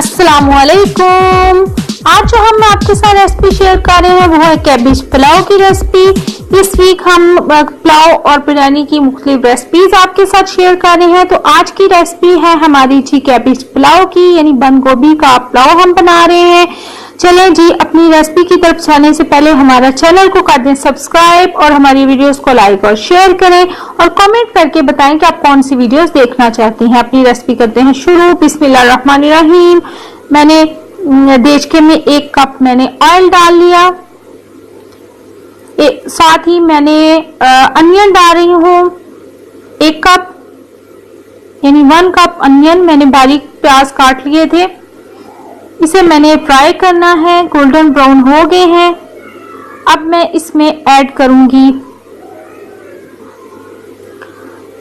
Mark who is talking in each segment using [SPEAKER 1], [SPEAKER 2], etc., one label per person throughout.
[SPEAKER 1] अस्सलामुअलैकुम। आज जो हम आपके साथ रेसिपी शेयर कर रहे हैं वो है कैबेज पुलाव की रेसिपी। इस वीक हम पुलाव और बिरयानी की मुख्तलिफ रेसिपीज आपके साथ शेयर कर रहे हैं। तो आज की रेसिपी है हमारी जी कैबेज पुलाव की, यानी बंद गोभी का पुलाव हम बना रहे हैं। चलें जी, अपनी रेसिपी की तरफ जाने से पहले हमारा चैनल को कर दें सब्सक्राइब और हमारी वीडियोस को लाइक और शेयर करें और कमेंट करके बताएं कि आप कौन सी वीडियोस देखना चाहते हैं। अपनी रेसिपी करते हैं शुरू। बिस्मिल्लाहिर्रहमानिर्रहीम। मैंने देचके में 1 कप मैंने ऑयल डाल लिया। साथ ही मैंने अनियन डाल रही हूँ 1 कप, यानी 1 कप अनियन मैंने बारीक प्याज काट लिए थे। इसे मैंने फ्राई करना है, गोल्डन ब्राउन हो गए हैं। अब मैं इसमें ऐड करूंगी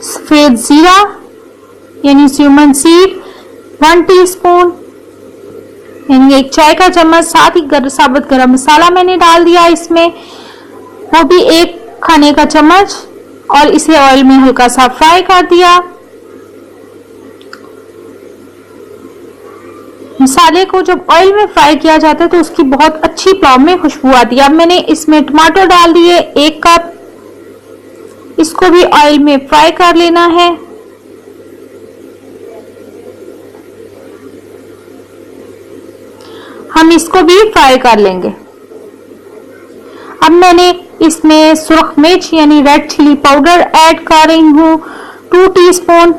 [SPEAKER 1] सफेद जीरा यानी सिमन सीड 1 टीस्पून, यानी 1 चाय का चम्मच। साथ ही साबुत गरम मसाला मैंने डाल दिया इसमें, वो भी 1 खाने का चम्मच, और इसे ऑयल में हल्का सा फ्राई कर दिया। मसाले को जब ऑयल में फ्राई किया जाता है तो उसकी बहुत अच्छी पुलाव में खुशबू आती है। अब मैंने इसमें टमाटर डाल दिए 1 कप, इसको भी ऑयल में फ्राई कर लेना है। हम इसको भी फ्राई कर लेंगे। अब मैंने इसमें सुर्ख मिर्च यानी रेड चिली पाउडर ऐड कर रही हूँ 2 टीस्पून,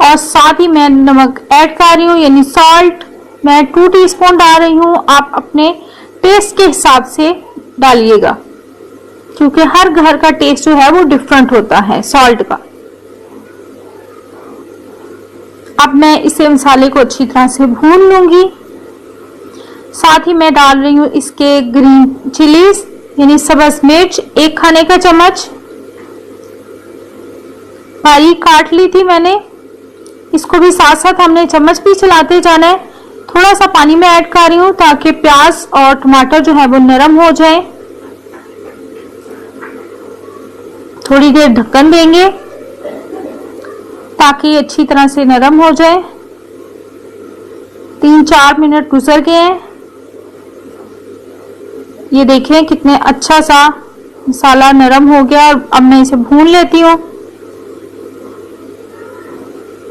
[SPEAKER 1] और साथ ही मैं नमक ऐड कर रही हूँ यानी सॉल्ट मैं 2 टीस्पून डाल रही हूँ। आप अपने टेस्ट के हिसाब से डालिएगा, क्योंकि हर घर का टेस्ट जो है वो डिफरेंट होता है सॉल्ट का। अब मैं इसे मसाले को अच्छी तरह से भून लूंगी। साथ ही मैं डाल रही हूँ इसके ग्रीन चिलीज यानी सब्ज मिर्च 1 खाने का चम्मच, बारीक काट ली थी मैंने। इसको भी साथ साथ हमने चम्मच भी चलाते जाना है। थोड़ा सा पानी में ऐड कर रही हूँ ताकि प्याज और टमाटर जो है वो नरम हो जाए। थोड़ी देर ढक्कन देंगे ताकि अच्छी तरह से नरम हो जाए। 3-4 मिनट गुजर गए हैं। ये देखें कितने अच्छा सा मसाला नरम हो गया। और अब मैं इसे भून लेती हूँ।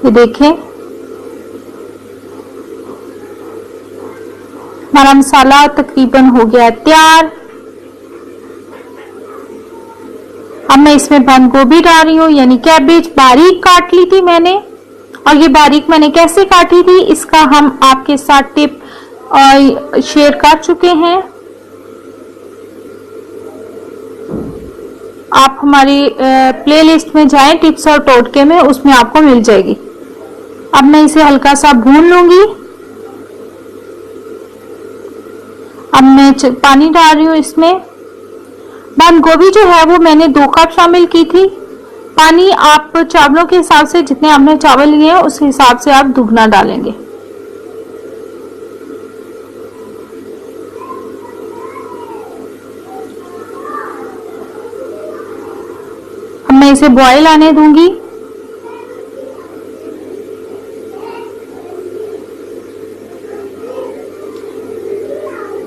[SPEAKER 1] ये देखें हमारा मसाला तकरीबन हो गया तैयार। अब मैं इसमें बंद गोभी डाल रही हूँ यानी कैबेज बारीक काट ली थी मैंने। और ये बारीक मैंने कैसे काटी थी इसका हम आपके साथ टिप शेयर कर चुके हैं। आप हमारी प्लेलिस्ट में जाएं टिप्स और टोटके में, उसमें आपको मिल जाएगी। अब मैं इसे हल्का सा भून लूंगी। अब मैं पानी डाल रही हूँ इसमें। बंद गोभी जो है वो मैंने 2 कप शामिल की थी। पानी आप चावलों के हिसाब से, जितने आपने चावल लिए हैं उस हिसाब से आप दुगना डालेंगे। अब मैं इसे बॉईल आने दूंगी।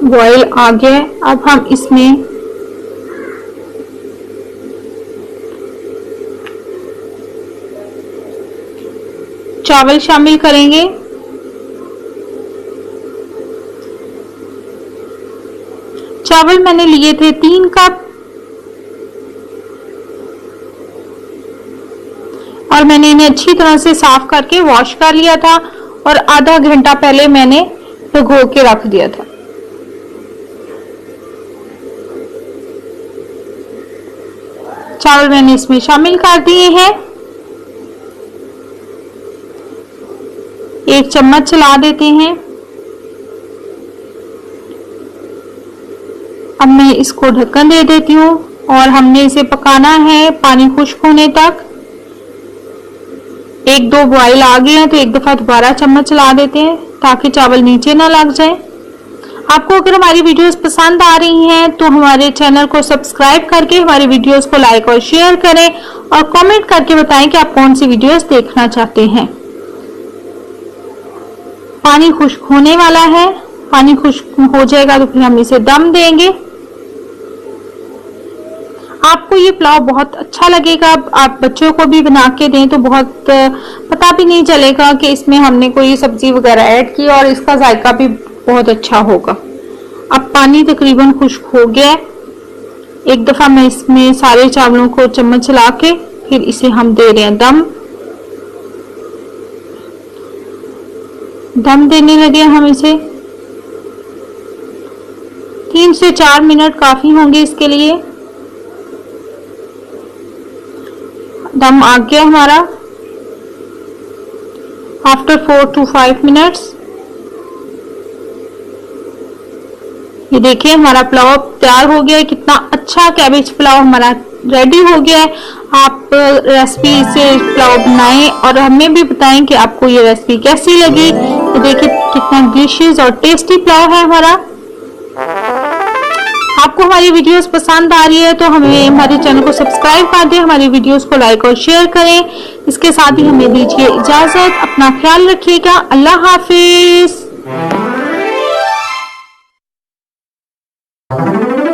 [SPEAKER 1] बॉईल आ गया। अब हम इसमें चावल शामिल करेंगे। चावल मैंने लिए थे 3 कप, और मैंने इन्हें अच्छी तरह से साफ करके वॉश कर लिया था और आधा घंटा पहले मैंने भिगो के रख दिया था। चावल मैंने इसमें शामिल कर दिए हैं। 1 चम्मच चला देते हैं। अब मैं इसको ढक्कन दे देती हूँ और हमने इसे पकाना है पानी खुश्क होने तक। 1-2 बॉईल आ गए हैं तो एक दफा दोबारा चम्मच चला देते हैं ताकि चावल नीचे ना लग जाए। आपको अगर हमारी वीडियोस पसंद आ रही हैं तो हमारे चैनल को सब्सक्राइब करके हमारी वीडियोस को लाइक और शेयर करें और कमेंट करके बताएं कि आप कौन सी वीडियोस देखना चाहते हैं। पानी खुश्क होने वाला है। पानी खुश्क हो जाएगा तो फिर हम इसे दम देंगे। आपको ये पुलाव बहुत अच्छा लगेगा। आप बच्चों को भी बना के दें तो बहुत पता भी नहीं चलेगा कि इसमें हमने कोई सब्जी वगैरह ऐड की, और इसका जायका भी बहुत अच्छा होगा। अब पानी तकरीबन खुश्क हो गया है। एक दफा मैं इसमें सारे चावलों को चम्मच चला के फिर इसे हम दे रहे हैं दम देने लगे हम इसे। 3 से 4 मिनट काफी होंगे इसके लिए। दम आ गया हमारा आफ्टर 4 to 5 मिनट्स। ये देखिए हमारा पुलाव तैयार हो गया है। कितना अच्छा कैबेज पुलाव हमारा रेडी हो गया है। आप रेसिपी से पुलाव बनाएं और हमें भी बताएं कि आपको ये रेसिपी कैसी लगी। तो देखिए कितना डिलीशियस और टेस्टी पुलाव है हमारा। आपको हमारी वीडियोस पसंद आ रही है तो हमें हमारे चैनल को सब्सक्राइब कर दें, हमारी वीडियोस को लाइक और शेयर करें। इसके साथ ही हमें दीजिए इजाजत। अपना ख्याल रखिएगा। अल्लाह हाफिज।